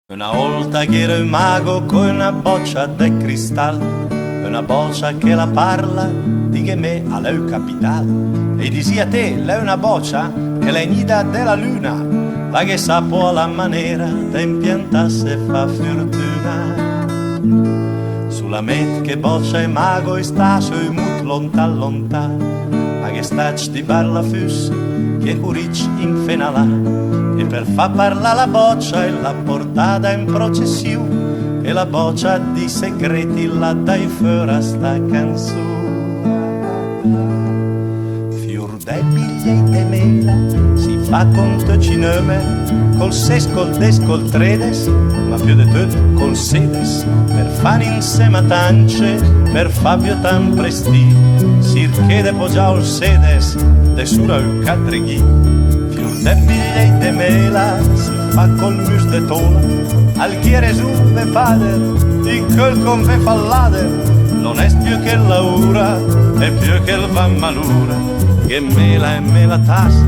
Una volta che ero un mago con una boccia de cristal, una boccia che la parla di che me all'eu capital. E disi a te, lei una boccia che la nida della luna, la che sa può la maniera da impiantarsi fa fortuna. Sulla met che boccia e mago e sta su mut lontan lontan, ma che sta di parla fus che curic in fenalà. E per fa parla la boccia e l'ha portata in processione, e la boccia di segreti la dai fuori a sta canzone. Fior dei biglietti e mela si fa conto cinema, col ses, col des, col tredes, ma più di tutto col sedes, per fare insieme a tance, per Fabio tan presti, sirché de poggia il sedes, de sura u catreghi. Fior de biglietti e mela si fa col mus de tola, al chiere su de pader, di quel con fe fallader, non è più che l'aura, è più che il va malura, che mela e mela tassa,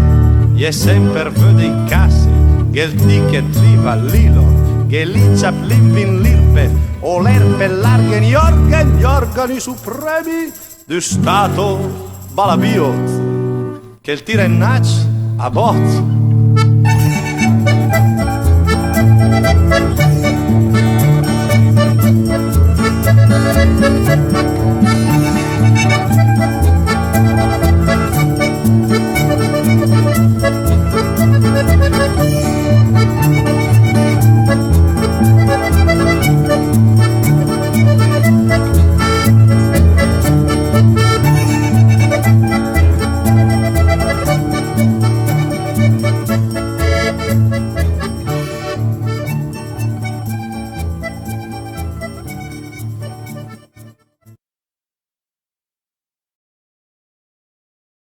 e sempre vede in casse, che il ticket viva l'ilo, che lì c'ha plivin l'irpe, o l'erpe larghe gli organi supremi di Stato balabiot, che il tira in nac a bot.